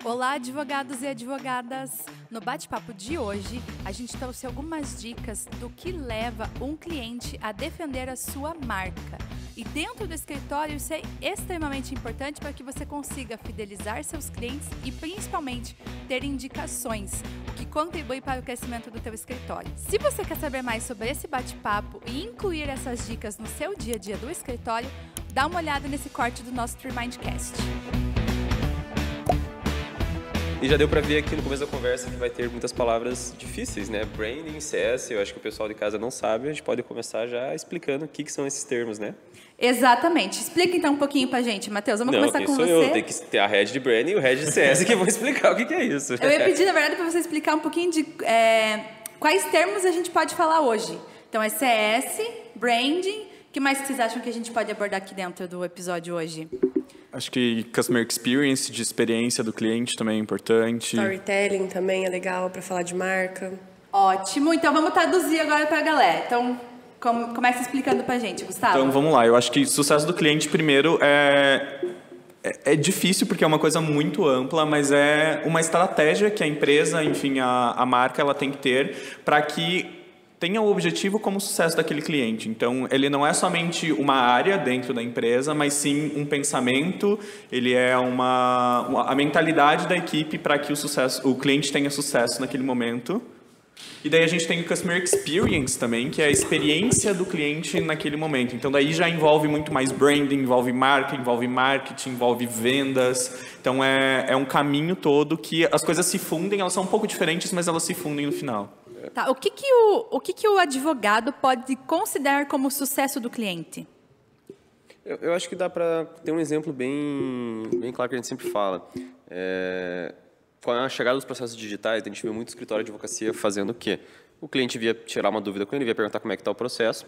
Olá, advogados e advogadas! No bate-papo de hoje, a gente trouxe algumas dicas do que leva um cliente a defender a sua marca. E dentro do escritório, isso é extremamente importante para que você consiga fidelizar seus clientes e, principalmente, ter indicações, o que contribui para o crescimento do teu escritório. Se você quer saber mais sobre esse bate-papo e incluir essas dicas no seu dia a dia do escritório, dá uma olhada nesse corte do nosso Tremindcast. E já deu para ver aqui no começo da conversa que vai ter muitas palavras difíceis, né? Branding, CS, eu acho que o pessoal de casa não sabe, a gente pode começar já explicando o que são esses termos, né? Exatamente. Explica então um pouquinho pra gente, Matheus. Vamos começar com você. Eu, tem que ter a head de Branding e o head de CS que vão explicar o que é isso. Eu ia pedir, na verdade, para você explicar um pouquinho de quais termos a gente pode falar hoje. Então, é CS, Branding. O que mais vocês acham que a gente pode abordar aqui dentro do episódio hoje? Acho que Customer Experience, de experiência do cliente, também é importante. Storytelling também é legal para falar de marca. Ótimo. Então, vamos traduzir agora para a galera. Então, começa explicando para a gente, Gustavo. Então, vamos lá. Eu acho que sucesso do cliente, primeiro, é difícil porque é uma coisa muito ampla, mas é uma estratégia que a empresa, enfim, a marca, ela tem que ter para que tenha o objetivo como sucesso daquele cliente. Então, ele não é somente uma área dentro da empresa, mas sim um pensamento, ele é a mentalidade da equipe para que o cliente tenha sucesso naquele momento. E daí a gente tem o Customer Experience também, que é a experiência do cliente naquele momento. Então, daí já envolve muito mais branding, envolve marketing, envolve vendas. Então, é um caminho todo que as coisas se fundem, elas são um pouco diferentes, mas elas se fundem no final. Tá, o que o advogado pode considerar como sucesso do cliente? Eu acho que dá para ter um exemplo bem claro que a gente sempre fala. Com a chegada dos processos digitais, a gente vê muito escritório de advocacia fazendo o quê? O cliente via tirar uma dúvida com ele, via perguntar como é que está o processo,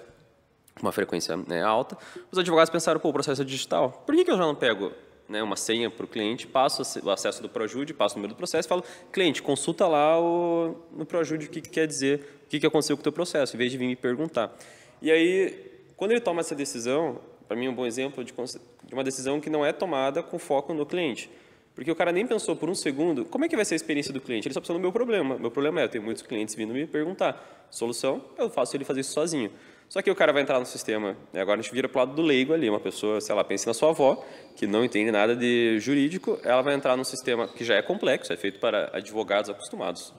com uma frequência alta. Os advogados pensaram, o processo é digital. Por que eu já não pego uma senha para o cliente, passo o acesso do Projude, passo o número do processo e falo, cliente, consulta lá no Projude o que quer dizer, o que aconteceu com o teu processo, em vez de vir me perguntar. E aí, quando ele toma essa decisão, para mim é um bom exemplo de uma decisão que não é tomada com foco no cliente. Porque o cara nem pensou por um segundo, como é que vai ser a experiência do cliente? Ele só pensou no meu problema. Meu problema eu tenho muitos clientes vindo me perguntar. Solução, eu faço ele fazer isso sozinho. Só que o cara vai entrar no sistema, agora a gente vira para o lado do leigo ali, uma pessoa, sei lá, pense na sua avó, que não entende nada de jurídico, ela vai entrar num sistema que já é complexo, é feito para advogados acostumados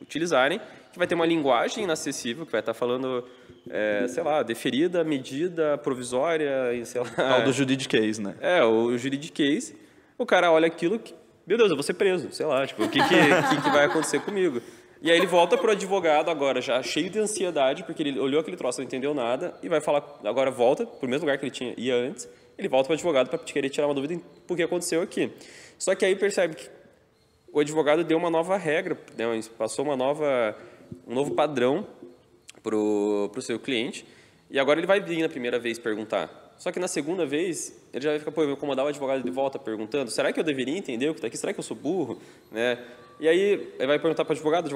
utilizarem, que vai ter uma linguagem inacessível, que vai estar falando, sei lá, deferida, medida, provisória, e sei lá... O do juridiquês, né? O juridiquês. O cara olha aquilo, meu Deus, eu vou ser preso, sei lá, tipo, o que vai acontecer comigo? E aí ele volta para o advogado agora já cheio de ansiedade, porque ele olhou aquele troço, não entendeu nada, e vai falar, agora volta para o mesmo lugar que ele ia antes, ele volta para o advogado para querer tirar uma dúvida por que aconteceu aqui. Só que aí percebe que o advogado deu uma nova regra, passou um novo padrão para o seu cliente, e agora ele vai vir na primeira vez perguntar. Só que na segunda vez, ele já vai ficar, eu vou incomodar o advogado de volta perguntando, será que eu deveria entender o que está aqui? Será que eu sou burro? E aí, ele vai perguntar para o advogado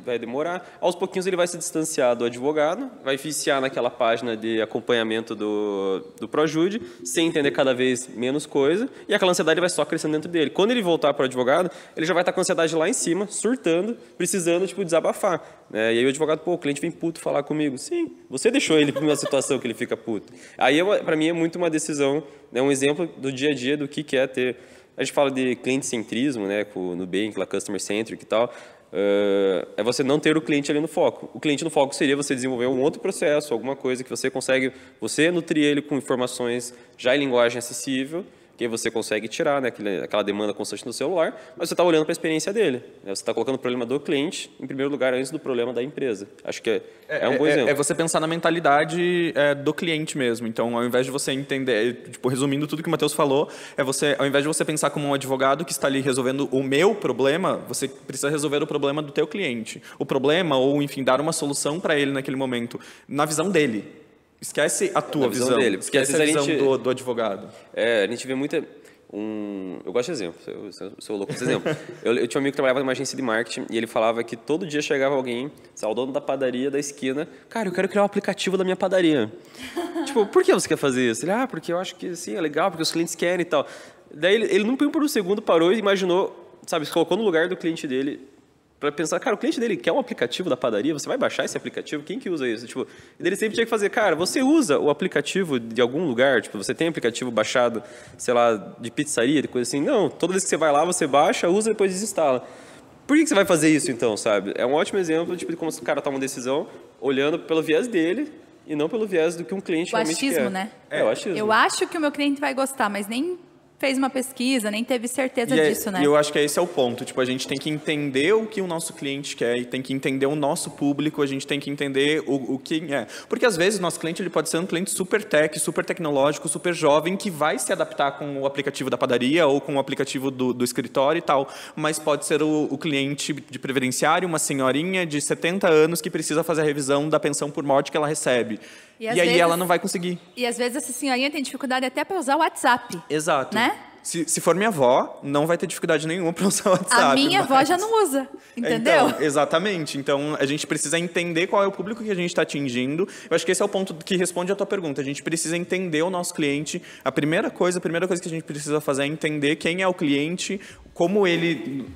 vai demorar. Aos pouquinhos, ele vai se distanciar do advogado, vai viciar naquela página de acompanhamento do Projude, sem entender cada vez menos coisa, e aquela ansiedade vai só crescendo dentro dele. Quando ele voltar para o advogado, ele já vai estar com a ansiedade lá em cima, surtando, precisando, desabafar. E aí o advogado, o cliente vem puto falar comigo. Sim, você deixou ele para uma situação que ele fica puto. Aí, para mim, é muito uma decisão, um exemplo do dia a dia do que é ter... A gente fala de cliente-centrismo, com o Nubank, lá, customer-centric e tal. É você não ter o cliente ali no foco. O cliente no foco seria você desenvolver um outro processo, alguma coisa que você consegue... Você nutrir ele com informações já em linguagem acessível, que você consegue tirar aquela demanda constante no celular, mas você está olhando para a experiência dele. Você está colocando o problema do cliente em primeiro lugar antes do problema da empresa. Acho que é um bom exemplo. É você pensar na mentalidade do cliente mesmo. Então, ao invés de você entender, resumindo tudo que o Matheus falou, ao invés de você pensar como um advogado que está ali resolvendo o meu problema, você precisa resolver o problema do teu cliente. O problema, ou enfim, dar uma solução para ele naquele momento, na visão dele. Esquece a tua visão dele. Esquece a visão do advogado. A gente vê muita... Eu gosto de exemplo, eu sou louco desse exemplo. Eu tinha um amigo que trabalhava numa agência de marketing e ele falava que todo dia chegava alguém, o dono da padaria da esquina, cara, eu quero criar um aplicativo da minha padaria. Por que você quer fazer isso? Ele, porque eu acho que sim, é legal, porque os clientes querem e tal. Daí ele não por um segundo parou e imaginou sabe, se colocou no lugar do cliente dele para pensar, cara, o cliente dele quer um aplicativo da padaria, você vai baixar esse aplicativo? Quem que usa isso? Tipo, ele sempre tinha que fazer, cara, você usa o aplicativo de algum lugar? Tipo, você tem aplicativo baixado, sei lá, de pizzaria, de coisa assim? Não, toda vez que você vai lá, você baixa, usa e depois desinstala. Por que você vai fazer isso, então, sabe? É um ótimo exemplo tipo, de como o cara toma uma decisão olhando pelo viés dele e não pelo viés do que um cliente realmente quer. O achismo, né? É, o achismo. Eu acho que o meu cliente vai gostar, mas nem fez uma pesquisa, nem teve certeza disso, né? E eu acho que esse é o ponto. Tipo, a gente tem que entender o que o nosso cliente quer e tem que entender o nosso público, a gente tem que entender o que é. Porque, às vezes, nosso cliente ele pode ser um cliente super tech, super tecnológico, super jovem, que vai se adaptar com o aplicativo da padaria ou com o aplicativo do escritório e tal, mas pode ser o cliente de previdenciário, uma senhorinha de 70 anos que precisa fazer a revisão da pensão por morte que ela recebe. E aí vezes, ela não vai conseguir. E às vezes essa senhorinha tem dificuldade até para usar o WhatsApp. Exato. Né? Se for minha avó, não vai ter dificuldade nenhuma para usar o WhatsApp. A minha avó já não usa, entendeu? Então, exatamente. Então, a gente precisa entender qual é o público que a gente está atingindo. Eu acho que esse é o ponto que responde à tua pergunta. A gente precisa entender o nosso cliente. A primeira coisa que a gente precisa fazer é entender quem é o cliente, como ele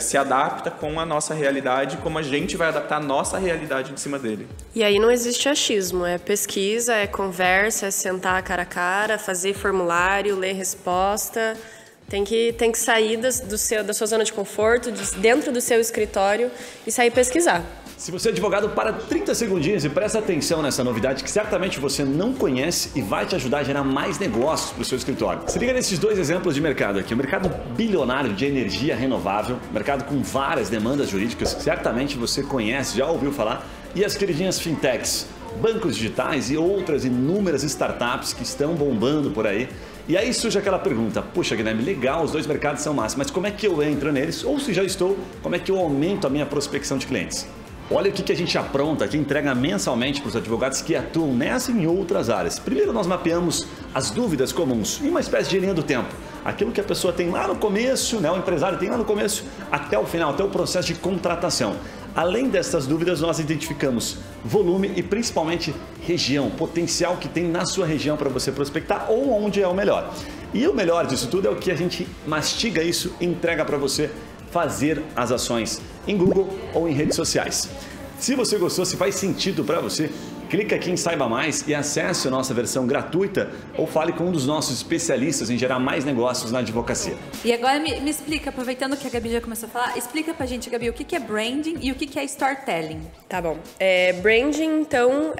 se adapta com a nossa realidade, como a gente vai adaptar a nossa realidade em cima dele. E aí não existe achismo, é pesquisa, é conversa, é sentar cara a cara, fazer formulário, ler resposta. Tem que sair da sua zona de conforto, dentro do seu escritório e sair pesquisar. Se você é advogado, para 30 segundinhos e presta atenção nessa novidade que certamente você não conhece e vai te ajudar a gerar mais negócios para o seu escritório. Se liga nesses dois exemplos de mercado aqui. O mercado bilionário de energia renovável, mercado com várias demandas jurídicas, certamente você conhece, já ouviu falar, e as queridinhas fintechs, bancos digitais e outras inúmeras startups que estão bombando por aí. E aí surge aquela pergunta, puxa Guilherme, legal, os dois mercados são massa, mas como é que eu entro neles? Ou se já estou, como é que eu aumento a minha prospecção de clientes? Olha o que a gente apronta, que entrega mensalmente para os advogados que atuam nessa e em outras áreas. Primeiro nós mapeamos as dúvidas comuns, em uma espécie de linha do tempo. Aquilo que a pessoa tem lá no começo, né, o empresário tem lá no começo, até o final, até o processo de contratação. Além dessas dúvidas, nós identificamos volume e principalmente região, potencial que tem na sua região para você prospectar ou onde é o melhor. E o melhor disso tudo é o que a gente mastiga isso e entrega para você fazer as ações em Google ou em redes sociais. Se você gostou, se faz sentido para você, clica aqui em Saiba Mais e acesse a nossa versão gratuita ou fale com um dos nossos especialistas em gerar mais negócios na advocacia. E agora me explica, aproveitando que a Gabi já começou a falar, explica pra gente, Gabi, o que é branding e o que é storytelling. Tá bom. Branding, então,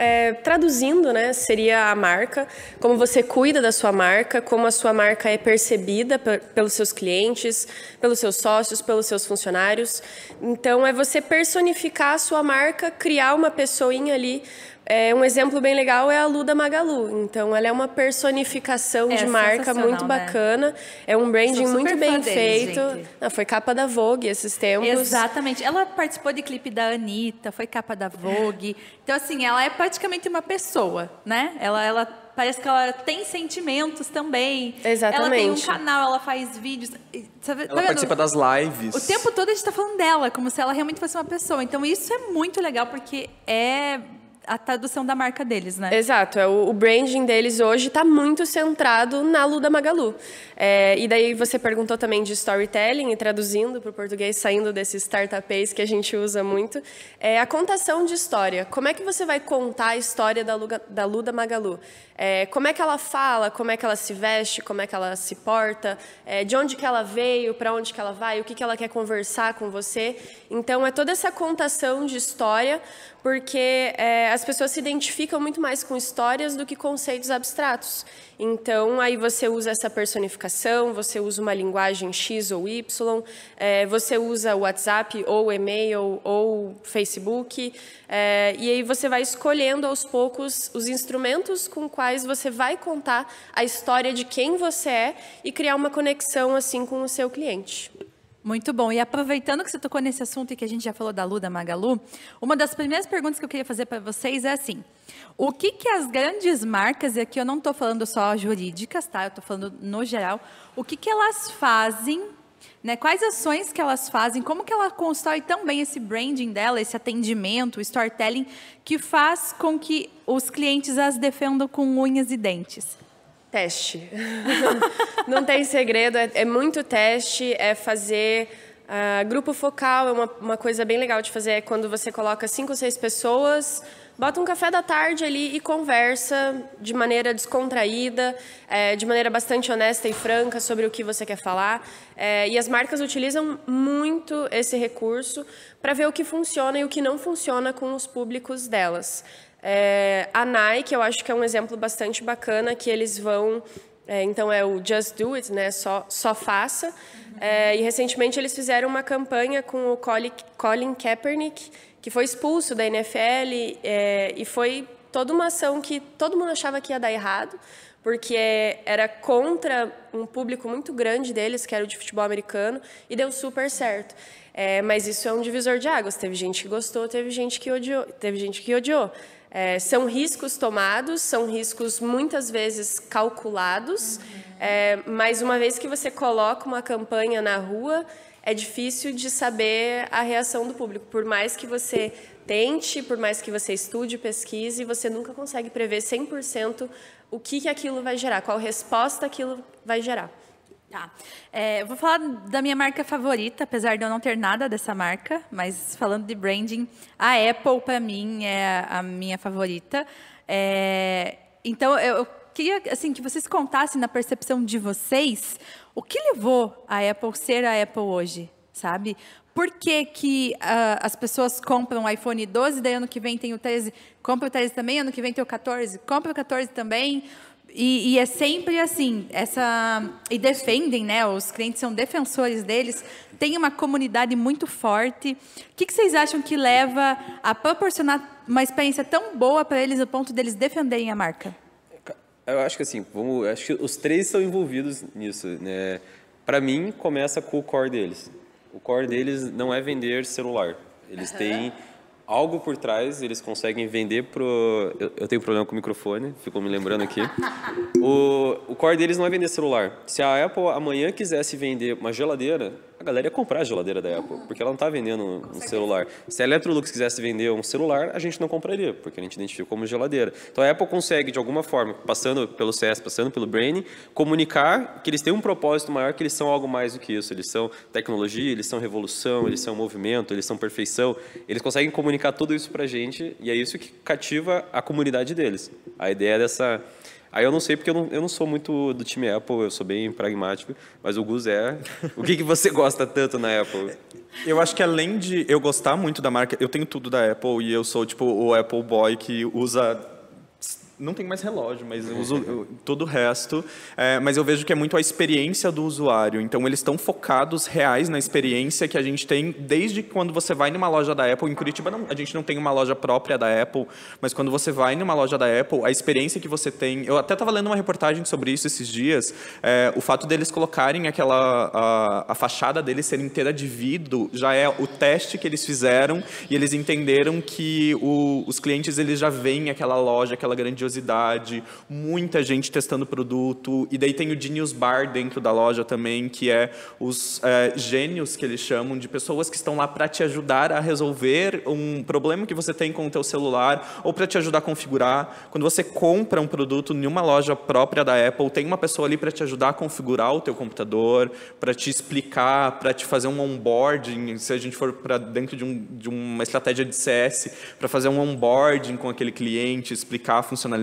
traduzindo, né, seria a marca, como você cuida da sua marca, como a sua marca é percebida pelos seus clientes, pelos seus sócios, pelos seus funcionários. Então, é você personificar a sua marca, criar uma pessoinha ali. Um exemplo bem legal é a Lu da Magalu. Então, ela é uma personificação de marca muito bacana. Né? É um branding muito bem feito. Foi capa da Vogue esses tempos. Exatamente. Ela participou de clipe da Anitta, foi capa da Vogue. Então, assim, ela é praticamente uma pessoa, né? Ela parece que ela tem sentimentos também. Exatamente. Ela tem um canal, ela faz vídeos. Ela participa das lives. O tempo todo a gente está falando dela, como se ela realmente fosse uma pessoa. Então, isso é muito legal, porque é a tradução da marca deles, né? Exato. O branding deles hoje está muito centrado na Lu da Magalu. E daí você perguntou também de storytelling, e traduzindo para o português, saindo desse startupês que a gente usa muito, a contação de história. Como é que você vai contar a história da Lu da Magalu? Como é que ela fala, como é que ela se veste, como é que ela se porta, de onde que ela veio, para onde que ela vai, o que ela quer conversar com você. Então, é toda essa contação de história, porque as pessoas se identificam muito mais com histórias do que conceitos abstratos. Então, aí você usa essa personificação, você usa uma linguagem X ou Y, você usa o WhatsApp ou e-mail ou Facebook, e aí você vai escolhendo aos poucos os instrumentos com quais você vai contar a história de quem você é e criar uma conexão assim com o seu cliente. Muito bom. E aproveitando que você tocou nesse assunto e que a gente já falou da Lu da Magalu, uma das primeiras perguntas que eu queria fazer para vocês é assim: o que as grandes marcas, e aqui eu não estou falando só jurídicas, tá? Eu estou falando no geral, o que elas fazem, né? Quais ações que elas fazem, como que ela constrói tão bem esse branding dela, esse atendimento, o storytelling, que faz com que os clientes as defendam com unhas e dentes? Teste. Não tem segredo, é muito teste, é fazer Grupo focal é uma coisa bem legal de fazer, é quando você coloca 5 ou 6 pessoas, bota um café da tarde ali e conversa de maneira descontraída, de maneira bastante honesta e franca sobre o que você quer falar. E as marcas utilizam muito esse recurso para ver o que funciona e o que não funciona com os públicos delas. A Nike, eu acho que é um exemplo bastante bacana, que eles vão... então, é o Just Do It, né? Só faça. E, recentemente, eles fizeram uma campanha com o Colin Kaepernick, que foi expulso da NFL, e foi toda uma ação que todo mundo achava que ia dar errado, porque era contra um público muito grande deles, que era o de futebol americano, e deu super certo. Mas isso é um divisor de águas. Teve gente que gostou, teve gente que odiou. São riscos tomados, são riscos muitas vezes calculados, mas uma vez que você coloca uma campanha na rua, é difícil de saber a reação do público. Por mais que você tente, por mais que você estude, pesquise, você nunca consegue prever 100% o que aquilo vai gerar, qual resposta aquilo vai gerar. Tá. Eu vou falar da minha marca favorita, apesar de eu não ter nada dessa marca, mas falando de branding, a Apple, para mim, é a minha favorita. Então, eu queria assim, que vocês contassem na percepção de vocês o que levou a Apple ser a Apple hoje, sabe? Por que as pessoas compram o iPhone 12, daí ano que vem tem o 13, compra o 13 também, ano que vem tem o 14, compra o 14 também... E é sempre assim, e defendem, né? Os clientes são defensores deles, tem uma comunidade muito forte. O que vocês acham que leva a proporcionar uma experiência tão boa para eles, a ponto deles defenderem a marca? Eu acho que assim, acho que os três estão envolvidos nisso, né? Para mim, começa com o core deles. O core deles não é vender celular. Eles têm algo por trás, eles conseguem vender pro... Eu tenho problema com o microfone, ficou me lembrando aqui. O core deles não é vender celular. Se a Apple amanhã quisesse vender uma geladeira, a galera ia comprar a geladeira da Apple, porque ela não está vendendo um celular. Se a Electrolux quisesse vender um celular, a gente não compraria, porque a gente identifica como geladeira. Então a Apple consegue, de alguma forma, passando pelo CS, passando pelo branding, comunicar que eles têm um propósito maior, que eles são algo mais do que isso. Eles são tecnologia, eles são revolução, eles são movimento, eles são perfeição. Eles conseguem comunicar tudo isso pra gente e é isso que cativa a comunidade deles. A ideia dessa... Aí eu não sei, porque eu não sou muito do time Apple, eu sou bem pragmático, mas o Gus é. O que você gosta tanto na Apple? Eu acho que além de eu gostar muito da marca, eu tenho tudo da Apple e eu sou tipo o Apple Boy que usa... Não tenho mais relógio, mas eu uso todo o resto. Mas eu vejo que é muito a experiência do usuário. Então, eles estão focados reais na experiência que a gente tem desde quando você vai numa loja da Apple. Em Curitiba, a gente não tem uma loja própria da Apple, mas quando você vai numa loja da Apple, a experiência que você tem... Eu até estava lendo uma reportagem sobre isso esses dias. O fato deles colocarem a fachada deles ser inteira de vidro já é o teste que eles fizeram e eles entenderam que os clientes eles já veem aquela loja, aquela grandiosidade, muita gente testando produto, e daí tem o Genius Bar dentro da loja também, que é os gênios que eles chamam, de pessoas que estão lá para te ajudar a resolver um problema que você tem com o teu celular, ou para te ajudar a configurar. Quando você compra um produto em uma loja própria da Apple, tem uma pessoa ali para te ajudar a configurar o teu computador, para te explicar, para te fazer um onboarding, se a gente for para dentro de uma estratégia de CS, para fazer um onboarding com aquele cliente, explicar a funcionalidade,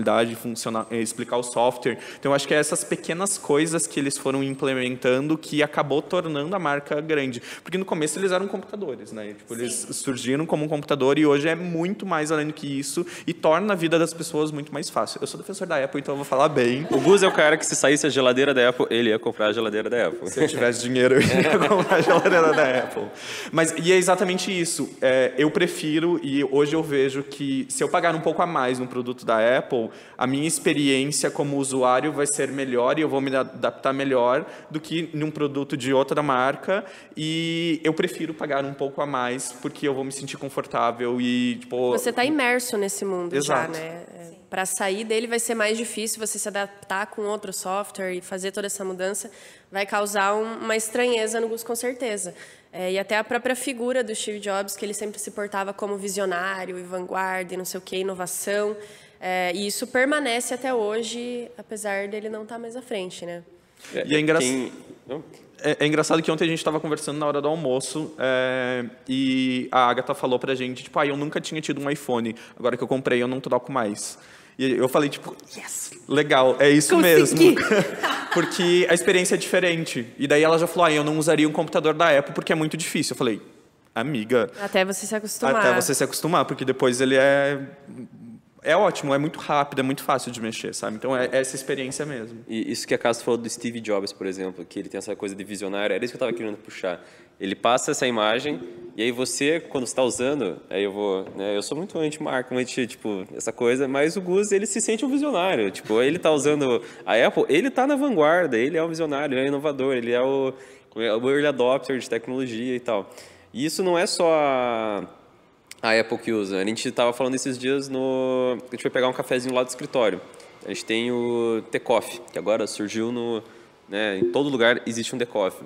explicar o software. Então, eu acho que é essas pequenas coisas que eles foram implementando que acabou tornando a marca grande. Porque no começo eles eram computadores, né? Tipo, eles surgiram como um computador e hoje é muito mais além do que isso e torna a vida das pessoas muito mais fácil. Eu sou defensor da Apple, então eu vou falar bem. O Gus é o cara que, se saísse a geladeira da Apple, ele ia comprar a geladeira da Apple. Se eu tivesse dinheiro, eu ia comprar a geladeira da Apple. E é exatamente isso. Eu prefiro, e hoje eu vejo que se eu pagar um pouco a mais no produto da Apple, a minha experiência como usuário vai ser melhor e eu vou me adaptar melhor do que num produto de outra marca, e eu prefiro pagar um pouco a mais porque eu vou me sentir confortável e, tipo... Você está imerso nesse mundo. Exato. Já, né? Para sair dele vai ser mais difícil, você se adaptar com outro software e fazer toda essa mudança vai causar uma estranheza no Gus, com certeza. E até a própria figura do Steve Jobs, que ele sempre se portava como visionário e vanguarda e não sei o que, inovação. E isso permanece até hoje, apesar dele não estar mais à frente, né? E é engraçado. É engraçado que ontem a gente estava conversando na hora do almoço e a Agatha falou pra gente, tipo, eu nunca tinha tido um iPhone, agora que eu comprei eu não troco mais. E eu falei, tipo, yes, legal, é isso Consegui. mesmo. Porque a experiência é diferente. E daí ela já falou, eu não usaria um computador da Apple porque é muito difícil. Eu falei, amiga... Até você se acostumar. Até você se acostumar, porque depois ele é ótimo, é muito rápido, é muito fácil de mexer, sabe? Então é essa experiência mesmo. E isso que a Cássia falou do Steve Jobs, por exemplo, que ele tem essa coisa de visionário, era isso que eu estava querendo puxar. Ele passa essa imagem e aí você, quando está usando, aí eu sou muito anti-marca, tipo, essa coisa, mas o Gus, ele se sente um visionário. Tipo, ele está usando a Apple, ele está na vanguarda, ele é um visionário, ele é inovador, ele é o early adopter de tecnologia e tal. E isso não é só a Apple que usa. A gente estava falando esses dias a gente foi pegar um cafezinho lá do escritório. A gente tem o The Coffee, que agora surgiu em todo lugar existe um The Coffee.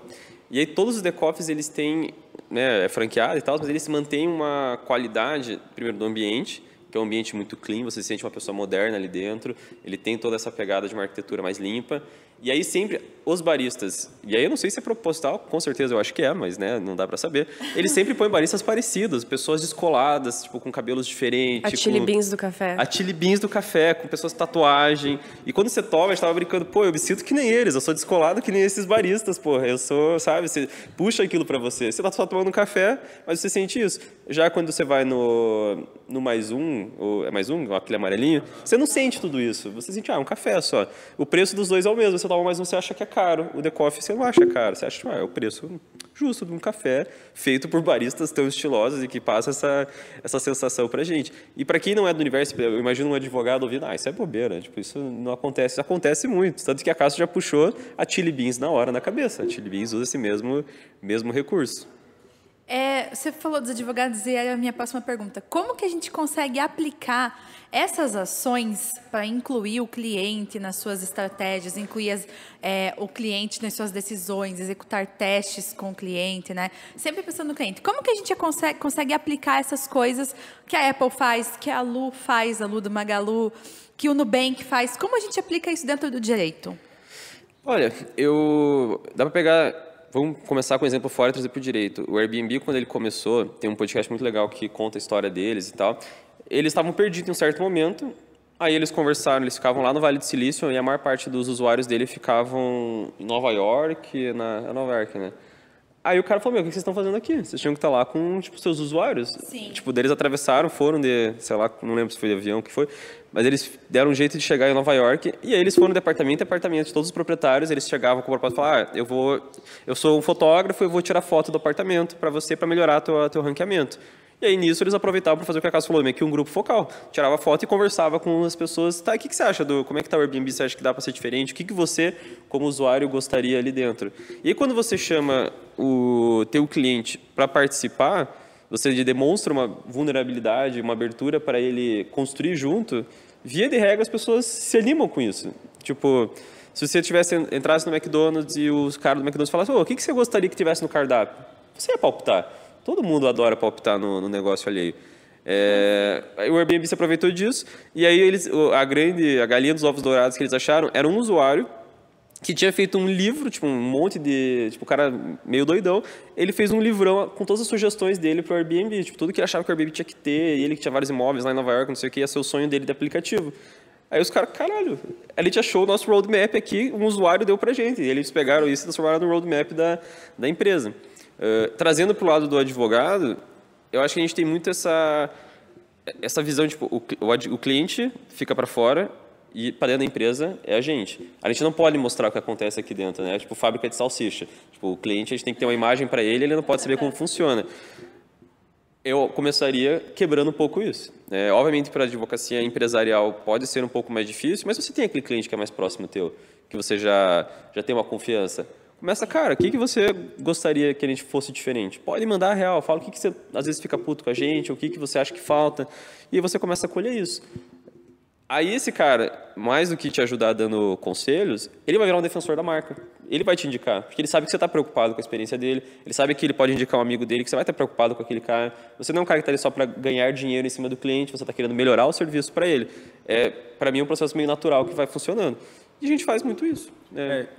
E aí todos os The Coffees, eles têm, é franqueado e tal, mas eles mantêm uma qualidade, primeiro, do ambiente, que é um ambiente muito clean, você se sente uma pessoa moderna ali dentro, ele tem toda essa pegada de uma arquitetura mais limpa. E aí sempre os baristas, e aí eu não sei se é proposital, com certeza eu acho que é, mas não dá pra saber. Eles sempre põem baristas parecidos, pessoas descoladas, tipo, com cabelos diferentes. A Chili Beans do café. A Chili Beans do café, com pessoas com tatuagem. E quando você toma, a gente tava brincando, eu me sinto que nem eles, eu sou descolado que nem esses baristas, eu sou, sabe, você puxa aquilo pra você. Você tá só tomando um café, mas você sente isso. Já quando você vai no Mais Um, ou é Mais Um, aquele amarelinho, você não sente tudo isso. Você sente, um café só. O preço dos dois é o mesmo, você toma Mais Um, você acha que é caro. O The Coffee você não acha caro, você acha que é o preço justo de um café feito por baristas tão estilosos e que passa essa sensação pra gente. E pra quem não é do universo, eu imagino um advogado ouvindo, isso é bobeira, tipo, isso não acontece. Isso acontece muito, tanto que a Cássia já puxou a Chili Beans na hora na cabeça. A Chili Beans usa esse mesmo recurso. Você falou dos advogados e era a minha próxima pergunta. Como que a gente consegue aplicar essas ações para incluir o cliente nas suas estratégias, incluir o cliente nas suas decisões, executar testes com o cliente, né? Sempre pensando no cliente. Como que a gente consegue aplicar essas coisas que a Apple faz, que a Lu faz, a Lu do Magalu, que o Nubank faz? Como a gente aplica isso dentro do direito? Olha, dá para pegar... Vamos começar com um exemplo fora e trazer para o direito. O Airbnb, quando ele começou, tem um podcast muito legal que conta a história deles e tal. Eles estavam perdidos em um certo momento, aí eles conversaram, eles ficavam lá no Vale do Silício e a maior parte dos usuários dele ficavam em Nova York, Nova York, né? Aí o cara falou, o que vocês estão fazendo aqui? Vocês tinham que estar lá com, seus usuários. Sim. Eles atravessaram, foram sei lá, não lembro se foi de avião, o que foi, mas eles deram um jeito de chegar em Nova York, e aí eles foram de apartamento de todos os proprietários, eles chegavam com o propósito de falar, eu sou um fotógrafo, eu vou tirar foto do apartamento para você, para melhorar teu ranqueamento. E aí, nisso, eles aproveitavam para fazer o que a Cássia falou, meio que um grupo focal. Tirava foto e conversava com as pessoas. Tá, o que você acha como é que tá o Airbnb? Você acha que dá para ser diferente? O que você, como usuário, gostaria ali dentro? E aí, quando você chama o teu cliente para participar, você demonstra uma vulnerabilidade, uma abertura para ele construir junto, via de regra, as pessoas se animam com isso. Tipo, se você entrasse no McDonald's e os caras do McDonald's falassem, o que você gostaria que tivesse no cardápio? Você ia palpitar. Todo mundo adora palpitar no negócio alheio. O Airbnb se aproveitou disso, e aí a galinha dos ovos dourados que eles acharam era um usuário que tinha feito um livro, um monte de... um cara meio doidão. Ele fez um livrão com todas as sugestões dele para o Airbnb. Tudo que ele achava que o Airbnb tinha que ter, e ele que tinha vários imóveis lá em Nova York, não sei o que, ia ser o sonho dele de aplicativo. Aí os caras, caralho, a gente achou o nosso roadmap aqui, um usuário deu pra gente. E eles pegaram isso e transformaram no roadmap da empresa. Trazendo para o lado do advogado, eu acho que a gente tem muito essa visão, o cliente fica para fora e para dentro da empresa é a gente. A gente não pode mostrar o que acontece aqui dentro, né? Fábrica de salsicha. O cliente, a gente tem que ter uma imagem para ele não pode saber como funciona. Eu começaria quebrando um pouco isso. Obviamente, para a advocacia empresarial pode ser um pouco mais difícil, mas você tem aquele cliente que é mais próximo teu, que você já tem uma confiança. Começa, cara, o que você gostaria que a gente fosse diferente? Pode mandar a real, fala o que você às vezes fica puto com a gente, o que você acha que falta, e aí você começa a colher isso. Aí esse cara, mais do que te ajudar dando conselhos, ele vai virar um defensor da marca. Ele vai te indicar, porque ele sabe que você está preocupado com a experiência dele, ele sabe que ele pode indicar um amigo dele, que você vai estar preocupado com aquele cara. Você não é um cara que está ali só para ganhar dinheiro em cima do cliente, você está querendo melhorar o serviço para ele. Para mim é um processo meio natural que vai funcionando. E a gente faz muito isso.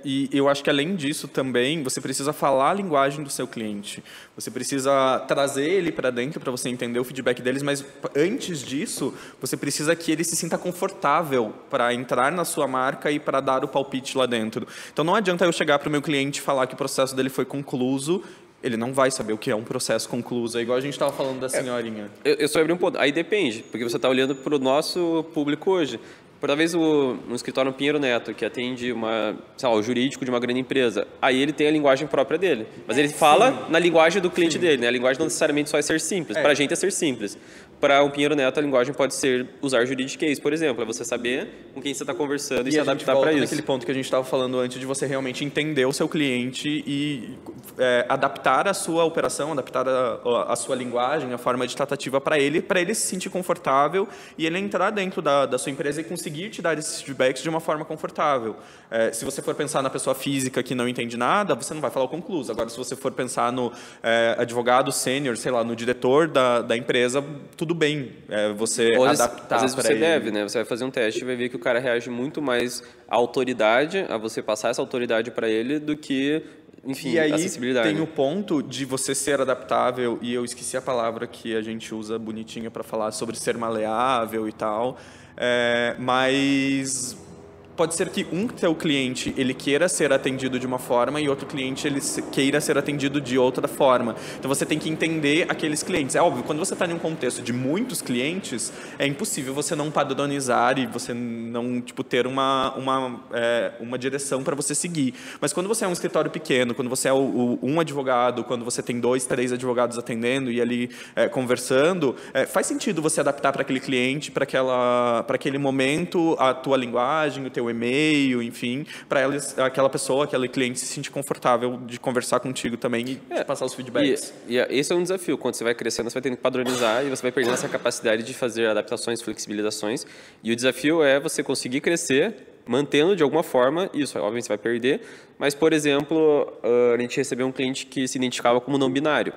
E eu acho que além disso também, você precisa falar a linguagem do seu cliente. Você precisa trazer ele para dentro para você entender o feedback deles, mas antes disso, você precisa que ele se sinta confortável para entrar na sua marca e para dar o palpite lá dentro. Então não adianta eu chegar para o meu cliente e falar que o processo dele foi concluso, ele não vai saber o que é um processo concluso. É igual a gente estava falando da senhorinha. Eu só abri um ponto. Aí depende, porque você está olhando para o nosso público hoje. Talvez um escritório no Pinheiro Neto, que atende o jurídico de uma grande empresa, aí ele tem a linguagem própria dele. Mas ele fala na linguagem do cliente dele, né? A linguagem não necessariamente só é ser simples. Para a gente é ser simples. Para um Pinheiro Neto, a linguagem pode ser usar juridiquês, por exemplo. É você saber com quem você está conversando e se adaptar para isso. Naquele ponto que a gente estava falando antes, de você realmente entender o seu cliente e adaptar a sua operação, adaptar a sua linguagem, a forma de tratativa para ele se sentir confortável e ele entrar dentro da sua empresa e conseguir te dar esses feedbacks de uma forma confortável. Se você for pensar na pessoa física que não entende nada, você não vai falar o concluso. Agora, se você for pensar no advogado sênior, sei lá, no diretor da empresa, tudo bem você adaptar. Às vezes você deve, né? Você vai fazer um teste e vai ver que o cara reage muito mais à autoridade, a você passar essa autoridade para ele, do que, enfim, e aí acessibilidade. Tem o ponto de você ser adaptável, e eu esqueci a palavra que a gente usa bonitinha para falar sobre ser maleável e tal, mas pode ser que um teu cliente ele queira ser atendido de uma forma e outro cliente ele queira ser atendido de outra forma. Então você tem que entender aqueles clientes. É óbvio, quando você está em um contexto de muitos clientes, é impossível você não padronizar e você não ter uma direção para você seguir. Mas quando você é um escritório pequeno, quando você é um advogado, quando você tem 2, 3 advogados atendendo e ali conversando, faz sentido você adaptar para aquele cliente, para aquele momento, a tua linguagem, o teu e-mail, enfim, para aquela pessoa, aquele cliente se sentir confortável de conversar contigo também e de passar os feedbacks. E esse é um desafio. Quando você vai crescendo, você vai tendo que padronizar e você vai perdendo essa capacidade de fazer adaptações, flexibilizações. E o desafio é você conseguir crescer mantendo de alguma forma isso. Obviamente você vai perder, mas, por exemplo, a gente recebeu um cliente que se identificava como não binário.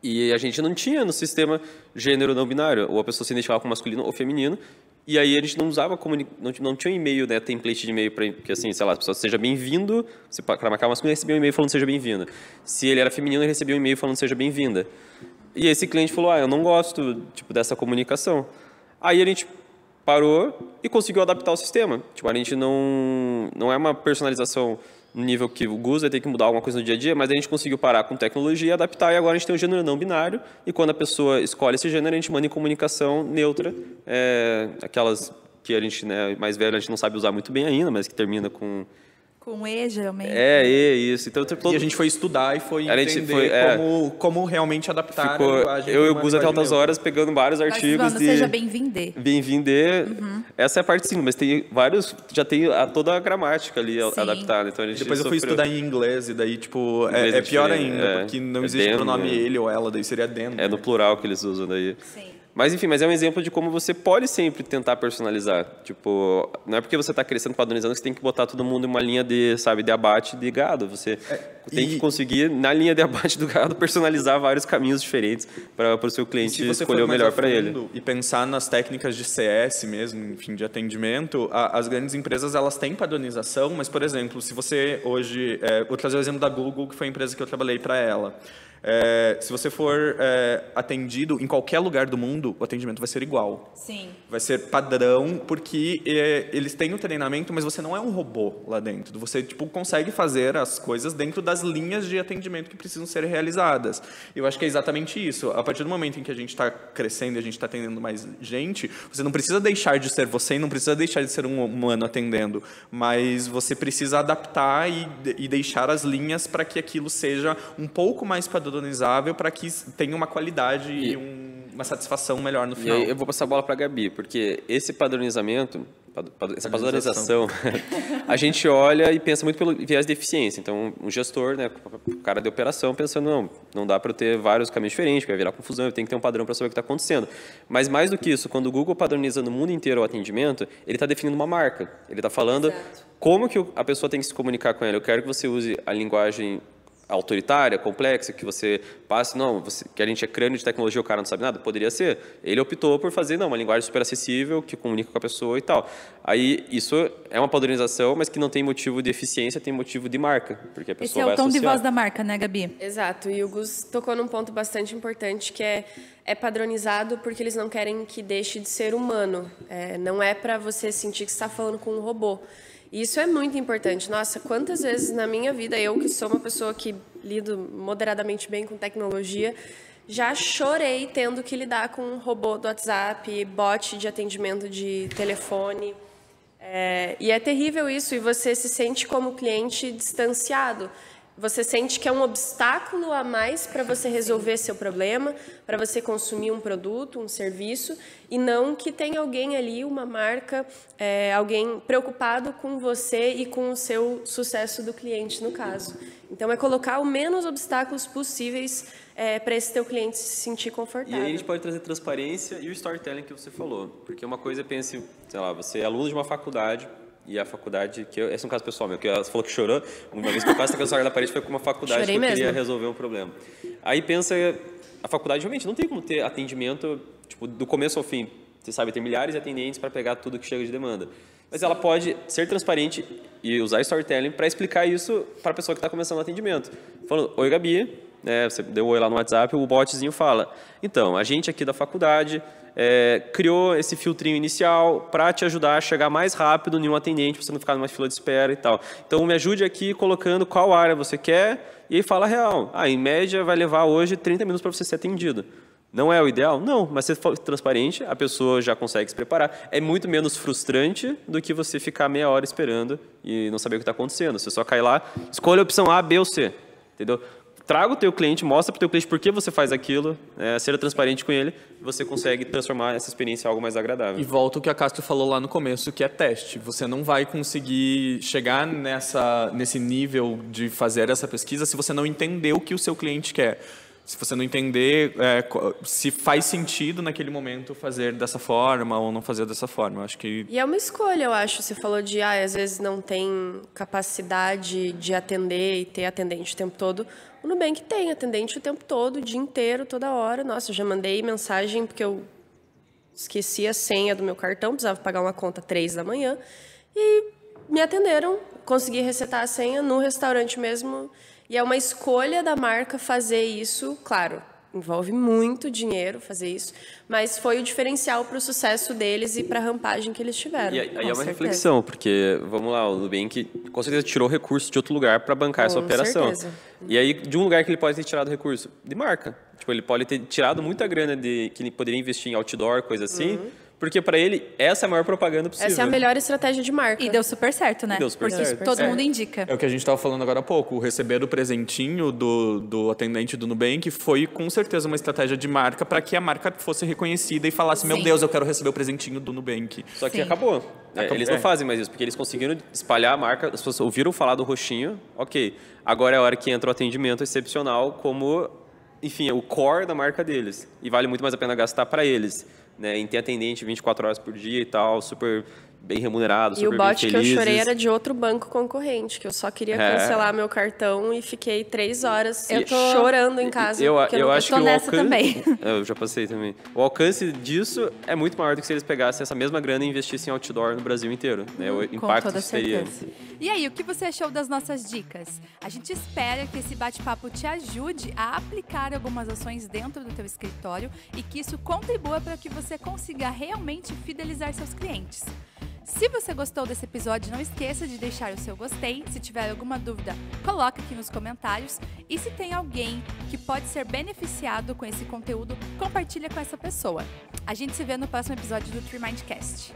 E a gente não tinha no sistema gênero não binário, ou a pessoa se identificava como masculino ou feminino. E aí a gente não usava, não tinha um e-mail, né, template de e-mail, porque assim, sei lá, a pessoa seja bem-vindo, para marcar masculino, ele recebia um e-mail falando seja bem-vinda. Se ele era feminino, ele recebia um e-mail falando seja bem-vinda. E esse cliente falou, eu não gosto dessa comunicação. Aí a gente parou e conseguiu adaptar o sistema. A gente não é uma personalização no nível que o Gus vai ter que mudar alguma coisa no dia a dia, mas a gente conseguiu parar com tecnologia, adaptar, e agora a gente tem um gênero não binário, e quando a pessoa escolhe esse gênero, a gente manda em comunicação neutra, aquelas que a gente, né, mais velha, a gente não sabe usar muito bem ainda, mas que termina com... Com E, geralmente. Isso. Então, e a gente foi estudar e foi entender como realmente adaptar a linguagem. Eu e o Gus até altas horas pegando vários artigos de... Seja bem-vinde. Bem-vinde. Essa é a parte sim, mas tem vários... Já tem toda a gramática ali adaptada. Então, depois eu fui estudar em inglês e daí, é pior ainda, porque não existe pronome ele ou ela, daí seria them. É no plural que eles usam daí. Sim. Mas, enfim, é um exemplo de como você pode sempre tentar personalizar. Não é porque você está crescendo, padronizando, que você tem que botar todo mundo em uma linha de abate de gado. Você tem que conseguir, na linha de abate do gado, personalizar vários caminhos diferentes para o seu cliente escolher o melhor para ele. E pensar nas técnicas de CS mesmo, enfim, de atendimento, as grandes empresas, elas têm padronização, mas, por exemplo, se você hoje... vou trazer o exemplo da Google, que foi a empresa que eu trabalhei para ela. Se você for atendido em qualquer lugar do mundo, o atendimento vai ser igual. Sim. Vai ser padrão, porque eles têm o treinamento, mas você não é um robô lá dentro. Você consegue fazer as coisas dentro das linhas de atendimento que precisam ser realizadas. Eu acho que é exatamente isso. A partir do momento em que a gente está crescendo e a gente está atendendo mais gente, você não precisa deixar de ser você e não precisa deixar de ser um humano atendendo, mas você precisa adaptar e deixar as linhas para que aquilo seja um pouco mais padronizável, para que tenha uma qualidade e uma satisfação melhor no final. E aí eu vou passar a bola para a Gabi, porque esse padronizamento, essa padronização, a gente olha e pensa muito pelo viés de eficiência. Então, um gestor, né, o cara de operação, pensando, não dá para eu ter vários caminhos diferentes, vai virar confusão, eu tenho que ter um padrão para saber o que está acontecendo. Mas mais do que isso, quando o Google padroniza no mundo inteiro o atendimento, ele está definindo uma marca. Ele está falando como que a pessoa tem que se comunicar com ela. Eu quero que você use a linguagem autoritária, complexa, que você passe, que a gente é crânio de tecnologia, o cara não sabe nada, poderia ser. Ele optou por fazer, uma linguagem super acessível, que comunica com a pessoa e tal. Aí, isso é uma padronização, mas que não tem motivo de eficiência, tem motivo de marca, porque a pessoa vai associar. Esse é o tom de voz da marca, né, Gabi? Exato, e o Gus tocou num ponto bastante importante, que é padronizado porque eles não querem que deixe de ser humano. Não é para você sentir que você está falando com um robô. Isso é muito importante. Nossa, quantas vezes na minha vida, eu que sou uma pessoa que lido moderadamente bem com tecnologia, já chorei tendo que lidar com um robô do WhatsApp, bot de atendimento de telefone. E é terrível isso, e você se sente como cliente distanciado. Você sente que é um obstáculo a mais para você resolver seu problema, para você consumir um produto, um serviço, e não que tem alguém ali, uma marca, alguém preocupado com você e com o seu sucesso do cliente, no caso. Então, é colocar o menos obstáculos possíveis para esse teu cliente se sentir confortável. E aí a gente pode trazer transparência e o storytelling que você falou. Porque uma coisa, pense, sei lá, você é aluno de uma faculdade, e a faculdade, esse é um caso pessoal meu, que ela falou que chorou, uma vez que eu quase taquei o da parede foi com uma faculdade Chorei que eu mesmo. queria resolver um problema. Aí pensa, a faculdade realmente não tem como ter atendimento, tipo, do começo ao fim. Você sabe, tem milhares de atendentes para pegar tudo que chega de demanda. Mas ela pode ser transparente e usar storytelling para explicar isso para a pessoa que está começando o atendimento. Falando, oi Gabi, você deu um oi lá no WhatsApp, o botzinho fala, então, a gente aqui da faculdade criou esse filtrinho inicial para te ajudar a chegar mais rápido em um atendente, para você não ficar numa fila de espera e tal. Então, me ajude aqui colocando qual área você quer e aí fala a real. Em média, vai levar hoje 30 minutos para você ser atendido. Não é o ideal? Não, mas se for transparente, a pessoa já consegue se preparar. É muito menos frustrante do que você ficar meia hora esperando e não saber o que está acontecendo. Você só cai lá, escolha a opção A, B ou C, entendeu? Traga o teu cliente, mostra para o teu cliente por que você faz aquilo, seja transparente com ele, você consegue transformar essa experiência em algo mais agradável. E volta o que a Castro falou lá no começo, que é teste. Você não vai conseguir chegar nesse nível de fazer essa pesquisa se você não entender o que o seu cliente quer. Se você não entender se faz sentido naquele momento fazer dessa forma ou não fazer dessa forma. Acho que... E é uma escolha, eu acho. Você falou de, às vezes não tem capacidade de atender e ter atendente o tempo todo. O Nubank tem atendente o tempo todo, o dia inteiro, toda hora. Nossa, eu já mandei mensagem porque eu esqueci a senha do meu cartão, precisava pagar uma conta 3 da manhã. E me atenderam, consegui resetar a senha no restaurante mesmo. E é uma escolha da marca fazer isso, claro, envolve muito dinheiro fazer isso, mas foi o diferencial para o sucesso deles e para a rampagem que eles tiveram. E aí é uma reflexão, porque, vamos lá, o Nubank com certeza tirou recurso de outro lugar para bancar essa operação. Certeza. E aí, de um lugar que ele pode ter tirado recurso? De marca. Tipo, ele pode ter tirado muita grana que ele poderia investir em outdoor, coisa assim, porque para ele essa é a maior propaganda possível. Essa é a melhor estratégia de marca. E deu super certo, né? Deu super Porque certo. todo mundo indica. É o que a gente estava falando agora há pouco. O receber o presentinho do atendente do Nubank foi com certeza uma estratégia de marca para que a marca fosse reconhecida e falasse, meu Sim. Deus, eu quero receber o presentinho do Nubank. Só que Sim. acabou. Eles não fazem mais isso, porque eles conseguiram espalhar a marca, as pessoas ouviram falar do roxinho, ok. Agora é a hora que entra o atendimento excepcional como, enfim, o core da marca deles. E vale muito mais a pena gastar para eles, né? Em ter atendente 24 horas por dia e tal, super bem remunerado, super E o bot bem que eu felizes. chorei era de outro banco concorrente, que eu só queria cancelar meu cartão e fiquei 3 horas chorando em casa. Eu porque acho tô que o nessa alcance... também. Eu já passei também. O alcance disso é muito maior do que se eles pegassem essa mesma grana e investissem em outdoor no Brasil inteiro. Né? O Com impacto toda seria... certeza. E aí, o que você achou das nossas dicas? A gente espera que esse bate-papo te ajude a aplicar algumas ações dentro do teu escritório e que isso contribua para que você consiga realmente fidelizar seus clientes. Se você gostou desse episódio, não esqueça de deixar o seu gostei. Se tiver alguma dúvida, coloca aqui nos comentários. E se tem alguém que pode ser beneficiado com esse conteúdo, compartilha com essa pessoa. A gente se vê no próximo episódio do Tree Mindcast.